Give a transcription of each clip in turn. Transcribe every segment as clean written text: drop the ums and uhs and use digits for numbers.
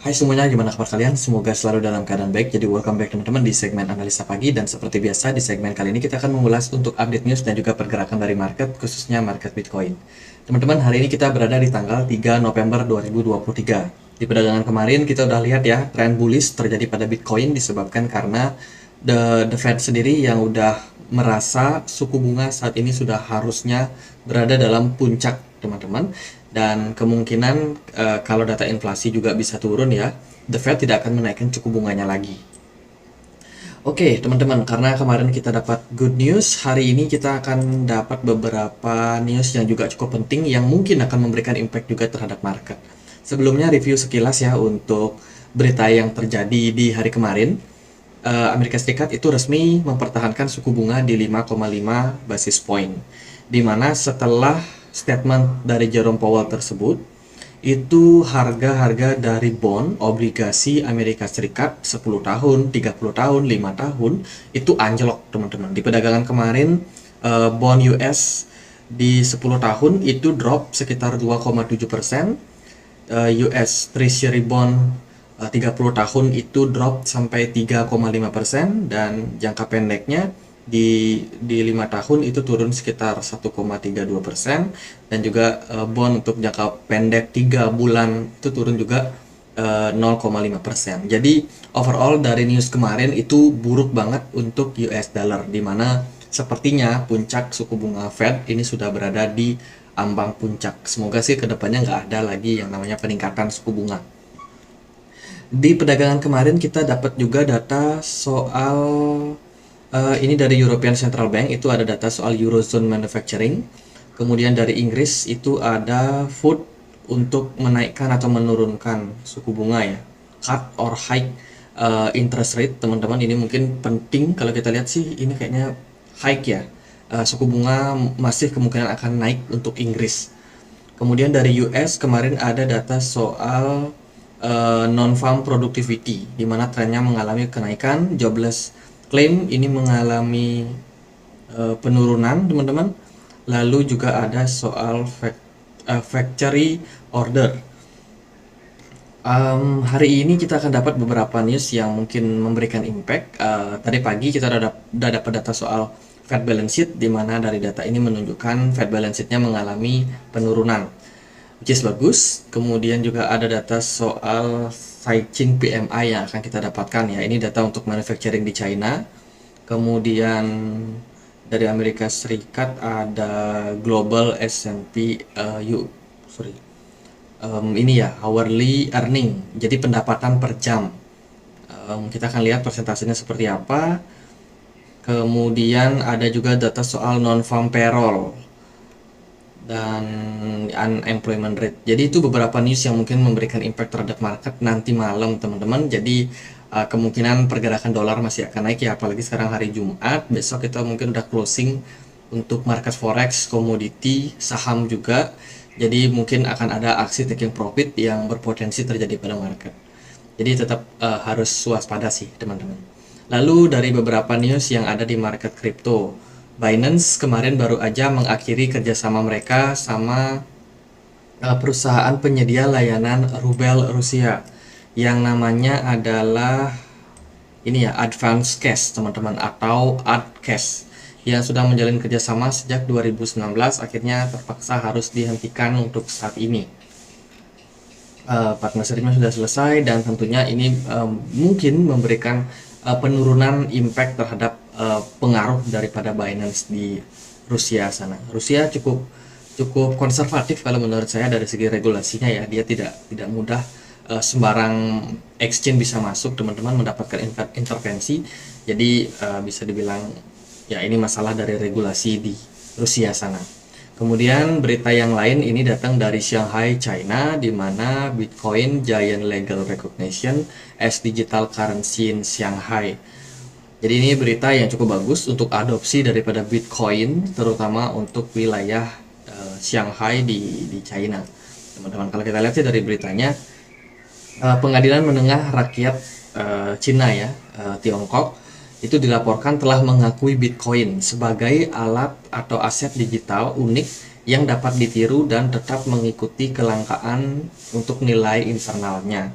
Hai semuanya, gimana kabar kalian? Semoga selalu dalam keadaan baik. Jadi welcome back teman-teman di segmen analisa pagi, dan seperti biasa di segmen kali ini kita akan mengulas untuk update news dan juga pergerakan dari market, khususnya market Bitcoin. Teman-teman, hari ini kita berada di tanggal 3 November 2023. Di perdagangan kemarin kita udah lihat ya, tren bullish terjadi pada Bitcoin disebabkan karena the Fed sendiri yang udah merasa suku bunga saat ini sudah harusnya berada dalam puncak, teman-teman. Dan kemungkinan kalau data inflasi juga bisa turun ya, the Fed tidak akan menaikkan suku bunganya lagi. Oke, teman-teman, karena kemarin kita dapat good news, hari ini kita akan dapat beberapa news yang juga cukup penting yang mungkin akan memberikan impact juga terhadap market. Sebelumnya review sekilas ya untuk berita yang terjadi di hari kemarin. Amerika Serikat itu resmi mempertahankan suku bunga di 5,5 basis point, di mana setelah statement dari Jerome Powell tersebut, itu harga-harga dari bond obligasi Amerika Serikat 10 tahun, 30 tahun, 5 tahun itu anjlok, teman-teman. Di perdagangan kemarin bond US di 10 tahun itu drop sekitar 2,7%, US Treasury bond 30 tahun itu drop sampai 3,5%, dan jangka pendeknya di 5 tahun itu turun sekitar 1,32%, dan juga bond untuk jangka pendek 3 bulan itu turun juga 0,5%. Jadi overall dari news kemarin itu buruk banget untuk US dollar, dimana sepertinya puncak suku bunga Fed ini sudah berada di ambang puncak. Semoga sih kedepannya nggak ada lagi yang namanya peningkatan suku bunga. Di perdagangan kemarin kita dapat juga data soal ini dari European Central Bank, itu ada data soal Eurozone Manufacturing. Kemudian dari Inggris itu ada food untuk menaikkan atau menurunkan suku bunga ya, cut or hike interest rate, teman-teman. Ini mungkin penting, kalau kita lihat sih ini kayaknya hike ya. Suku bunga masih kemungkinan akan naik untuk Inggris. Kemudian dari US kemarin ada data soal non-farm productivity, di mana trennya mengalami kenaikan. Jobless claim ini mengalami penurunan, teman-teman. Lalu juga ada soal factory order. Hari ini kita akan dapat beberapa news yang mungkin memberikan impact. Tadi pagi kita udah dapat data soal Fed balance sheet, di mana dari data ini menunjukkan Fed balance sheet-nya mengalami penurunan, which is bagus. Kemudian juga ada data soal Caixin PMI yang akan kita dapatkan ya. Ini data untuk manufacturing di China. Kemudian dari Amerika Serikat ada Global S&P ini ya, hourly earning, jadi pendapatan per jam. Kita akan lihat persentasenya seperti apa. Kemudian ada juga data soal non-farm payroll dan unemployment rate. Jadi itu beberapa news yang mungkin memberikan impact terhadap market nanti malam, teman-teman. Jadi kemungkinan pergerakan dolar masih akan naik ya, apalagi sekarang hari Jumat. Besok kita mungkin udah closing untuk market forex, komoditi, saham juga. Jadi mungkin akan ada aksi taking profit yang berpotensi terjadi pada market. Jadi tetap harus waspada sih, teman-teman. Lalu dari beberapa news yang ada di market crypto, Binance kemarin baru aja mengakhiri kerjasama mereka sama perusahaan penyedia layanan rubel Rusia yang namanya adalah ini ya, Advance Cash, teman-teman, atau AdCash, yang sudah menjalin kerjasama sejak 2019, akhirnya terpaksa harus dihentikan untuk saat ini. Partnership-nya sudah selesai, dan tentunya ini mungkin memberikan penurunan impact terhadap pengaruh daripada Binance di Rusia sana. Rusia cukup konservatif kalau menurut saya dari segi regulasinya ya. Dia tidak mudah sembarang exchange bisa masuk, teman-teman, mendapatkan intervensi. Jadi bisa dibilang ya ini masalah dari regulasi di Rusia sana. Kemudian berita yang lain ini datang dari Shanghai, China, di mana Bitcoin giant legal recognition as digital currency in Shanghai. Jadi ini berita yang cukup bagus untuk adopsi daripada Bitcoin, terutama untuk wilayah Shanghai di China. Teman-teman, kalau kita lihat sih dari beritanya, Pengadilan Menengah Rakyat Cina ya, Tiongkok, itu dilaporkan telah mengakui Bitcoin sebagai alat atau aset digital unik yang dapat ditiru dan tetap mengikuti kelangkaan untuk nilai internalnya.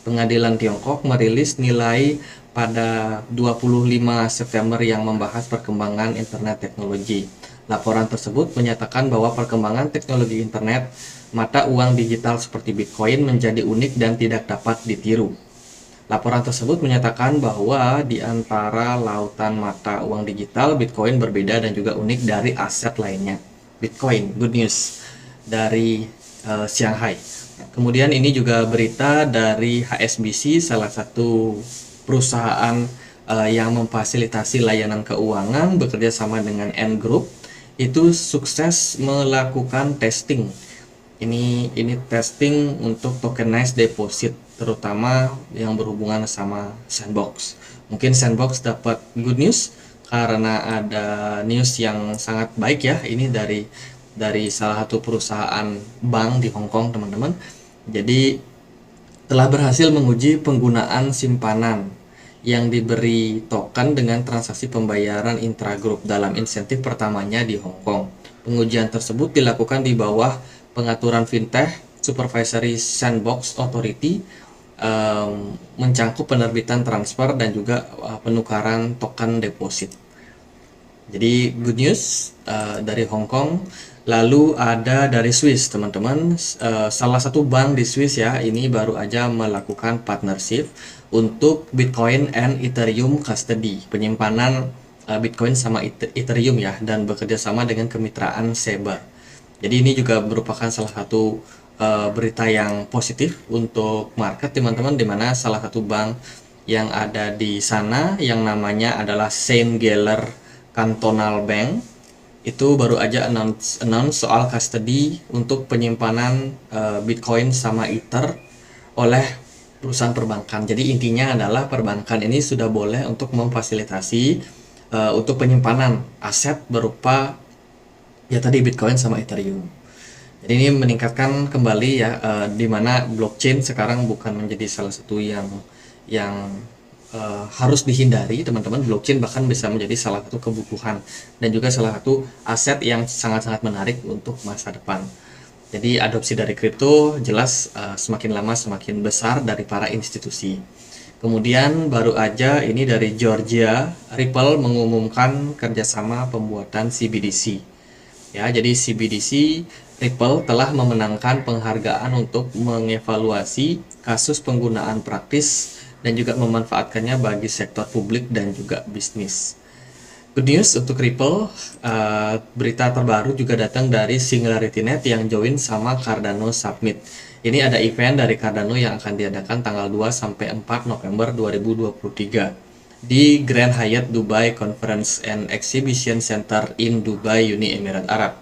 Pengadilan Tiongkok merilis nilai pada 25 September yang membahas perkembangan internet teknologi. Laporan tersebut menyatakan bahwa perkembangan teknologi internet mata uang digital seperti Bitcoin menjadi unik dan tidak dapat ditiru. Laporan tersebut menyatakan bahwa di antara lautan mata uang digital, Bitcoin berbeda dan juga unik dari aset lainnya. Bitcoin, good news dari Shanghai. Kemudian ini juga berita dari HSBC, salah satu perusahaan yang memfasilitasi layanan keuangan bekerja sama dengan Ant Group, itu sukses melakukan testing. Ini testing untuk tokenized deposit, terutama yang berhubungan sama Sandbox. Mungkin Sandbox dapat good news karena ada news yang sangat baik ya. Ini dari salah satu perusahaan bank di Hong Kong, teman-teman. Jadi telah berhasil menguji penggunaan simpanan yang diberi token dengan transaksi pembayaran intragroup dalam insentif pertamanya di Hong Kong. Pengujian tersebut dilakukan di bawah pengaturan fintech Supervisory Sandbox Authority, mencangkup penerbitan transfer dan juga penukaran token deposit. Jadi good news dari Hong Kong. Lalu ada dari Swiss, teman-teman. Salah satu bank di Swiss ya, ini baru aja melakukan partnership untuk Bitcoin and Ethereum custody, penyimpanan Bitcoin sama Ethereum ya, dan bekerja sama dengan kemitraan SEBA. Jadi ini juga merupakan salah satu berita yang positif untuk market, teman-teman, di mana salah satu bank yang ada di sana yang namanya adalah Saint Geller Cantonal Bank itu baru aja announce soal custody untuk penyimpanan Bitcoin sama Ether oleh perusahaan perbankan. Jadi intinya adalah perbankan ini sudah boleh untuk memfasilitasi untuk penyimpanan aset berupa ya tadi Bitcoin sama Ethereum. Jadi ini meningkatkan kembali ya di mana blockchain sekarang bukan menjadi salah satu yang harus dihindari, teman-teman. Blockchain bahkan bisa menjadi salah satu kebutuhan dan juga salah satu aset yang sangat-sangat menarik untuk masa depan. Jadi adopsi dari kripto jelas semakin lama semakin besar dari para institusi. Kemudian baru aja ini dari Georgia, Ripple mengumumkan kerjasama pembuatan CBDC. Ya, jadi CBDC Ripple telah memenangkan penghargaan untuk mengevaluasi kasus penggunaan praktis dan juga memanfaatkannya bagi sektor publik dan juga bisnis. Good news untuk Ripple, berita terbaru juga datang dari SingularityNet yang join sama Cardano Summit. Ini ada event dari Cardano yang akan diadakan tanggal 2 sampai 4 November 2023 di Grand Hyatt Dubai Conference and Exhibition Center in Dubai, Uni Emirat Arab.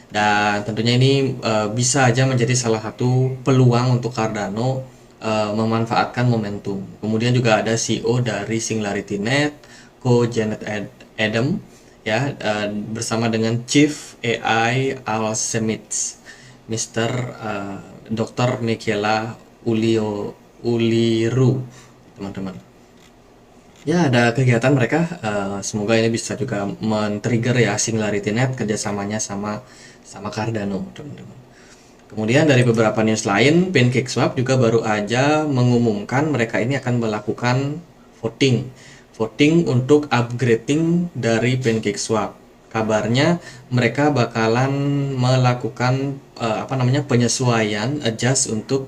Dan tentunya ini bisa aja menjadi salah satu peluang untuk Cardano memanfaatkan momentum. Kemudian juga ada CEO dari SingularityNet, Ko Janet Adam ya, bersama dengan Chief AI Alchemist Mr. Dr. Michaela Uliru, teman-teman. Ya, ada kegiatan mereka, semoga ini bisa juga men-trigger ya SingularityNet kerjasamanya sama Cardano, teman-teman. Kemudian dari beberapa news lain, PancakeSwap juga baru aja mengumumkan mereka ini akan melakukan voting untuk upgrading dari PancakeSwap. Kabarnya mereka bakalan melakukan penyesuaian, adjust untuk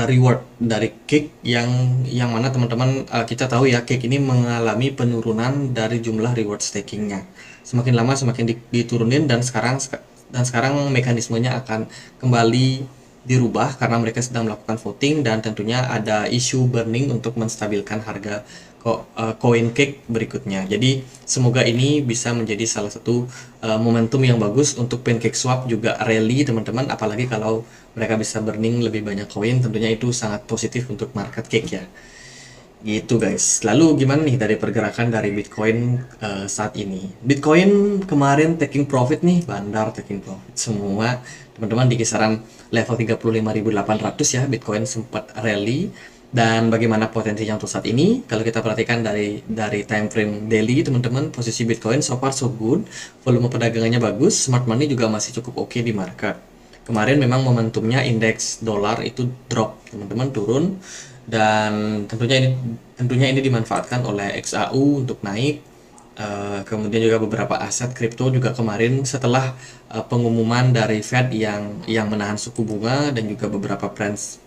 reward dari Cake yang mana teman-teman kita tahu ya, Cake ini mengalami penurunan dari jumlah reward stakingnya. Semakin lama semakin diturunin dan sekarang mekanismenya akan kembali dirubah karena mereka sedang melakukan voting dan tentunya ada isu burning untuk menstabilkan harga koin Cake berikutnya. Jadi semoga ini bisa menjadi salah satu momentum yang bagus untuk PancakeSwap juga rally, teman-teman, apalagi kalau mereka bisa burning lebih banyak koin, tentunya itu sangat positif untuk market Cake ya. Gitu guys. Lalu gimana nih dari pergerakan dari Bitcoin saat ini? Bitcoin kemarin taking profit nih, bandar taking profit semua, teman-teman, di kisaran level 35.800 ya. Bitcoin sempat rally. Dan bagaimana potensinya untuk saat ini? Kalau kita perhatikan dari time frame daily, teman-teman, posisi Bitcoin so far so good, volume perdagangannya bagus, smart money juga masih cukup oke di market. Kemarin memang momentumnya indeks dolar itu drop, teman-teman, turun, dan tentunya ini dimanfaatkan oleh XAU untuk naik. Kemudian juga beberapa aset kripto juga kemarin setelah pengumuman dari Fed yang menahan suku bunga dan juga beberapa press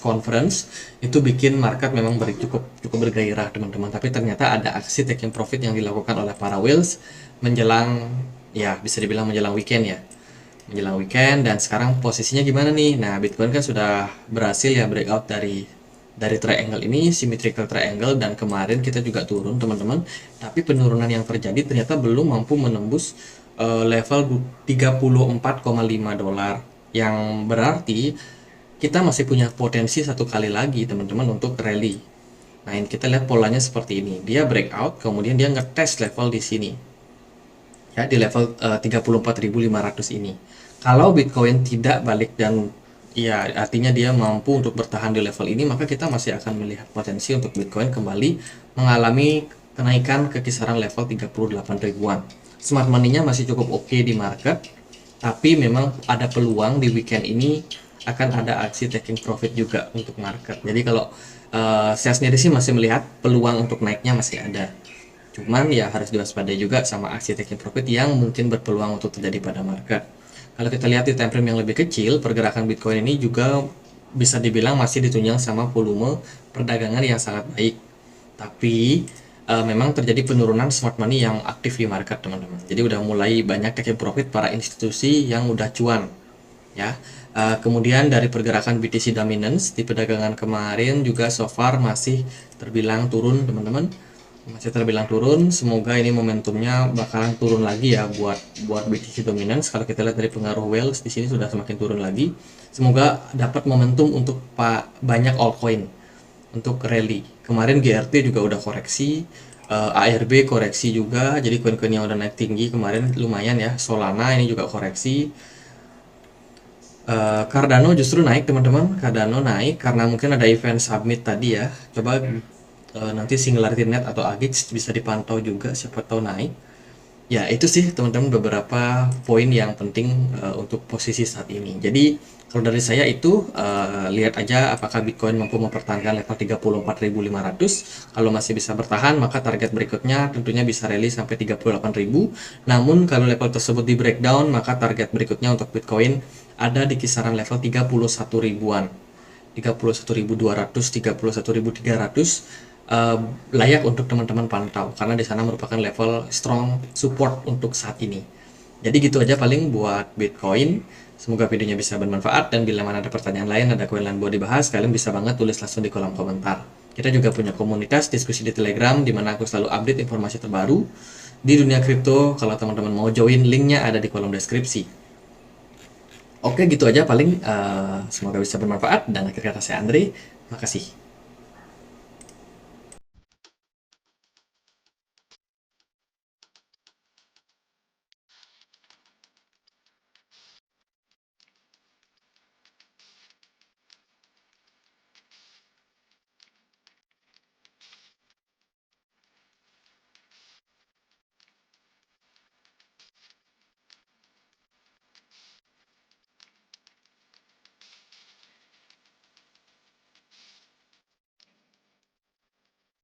conference itu bikin market memang cukup cukup bergairah, teman-teman. Tapi ternyata ada aksi taking profit yang dilakukan oleh para whales menjelang, ya bisa dibilang menjelang weekend ya. Menjelang weekend, dan sekarang posisinya gimana nih? Nah, Bitcoin kan sudah berhasil ya breakout dari triangle ini, symmetrical triangle, dan kemarin kita juga turun, teman-teman. Tapi penurunan yang terjadi ternyata belum mampu menembus level 34,5 dolar, yang berarti kita masih punya potensi satu kali lagi, teman-teman, untuk rally. Nah, ini kita lihat polanya seperti ini. Dia breakout, kemudian dia ngetes level di sini. Ya, di level 34.500 ini. Kalau Bitcoin tidak balik dan ya artinya dia mampu untuk bertahan di level ini, maka kita masih akan melihat potensi untuk Bitcoin kembali mengalami kenaikan ke kisaran level 38 ribuan. Smart money-nya masih cukup oke di market, tapi memang ada peluang di weekend ini akan ada aksi taking profit juga untuk market. Jadi kalau saya sendiri sih masih melihat peluang untuk naiknya masih ada. Cuman ya harus diwaspadai juga sama aksi taking profit yang mungkin berpeluang untuk terjadi pada market. Kalau kita lihat di time frame yang lebih kecil, pergerakan Bitcoin ini juga bisa dibilang masih ditunjang sama volume perdagangan yang sangat baik. Tapi memang terjadi penurunan smart money yang aktif di market, teman-teman. Jadi udah mulai banyak taking profit para institusi yang udah cuan, ya. Kemudian dari pergerakan BTC dominance di perdagangan kemarin juga so far masih terbilang turun, teman-teman, masih terbilang turun. Semoga ini momentumnya bakalan turun lagi ya buat BTC dominance. Kalau kita lihat dari pengaruh whales di sini sudah semakin turun lagi. Semoga dapat momentum untuk banyak altcoin untuk rally. Kemarin GRT juga udah koreksi, ARB koreksi juga. Jadi koin-koin yang udah naik tinggi kemarin lumayan ya. Solana ini juga koreksi. Cardano justru naik, teman-teman. Cardano naik karena mungkin ada event submit tadi ya. Coba nanti Singularity Net atau AGIX bisa dipantau juga, siapa tahu naik. Ya itu sih, teman-teman, beberapa poin yang penting untuk posisi saat ini. Jadi kalau dari saya itu lihat aja apakah Bitcoin mampu mempertahankan level 34.500. Kalau masih bisa bertahan, maka target berikutnya tentunya bisa rally sampai 38.000. Namun kalau level tersebut di breakdown, maka target berikutnya untuk Bitcoin ada di kisaran level 31 ribuan. 31.200, 31.300 layak untuk teman-teman pantau karena di sana merupakan level strong support untuk saat ini. Jadi gitu aja paling buat Bitcoin. Semoga videonya bisa bermanfaat, dan bila mana ada pertanyaan lain, ada koin lain mau dibahas, kalian bisa banget tulis langsung di kolom komentar. Kita juga punya komunitas diskusi di Telegram di mana aku selalu update informasi terbaru di dunia kripto. Kalau teman-teman mau join, linknya ada di kolom deskripsi. Oke, gitu aja paling. Semoga bisa bermanfaat, dan akhir kata saya Andre. Makasih.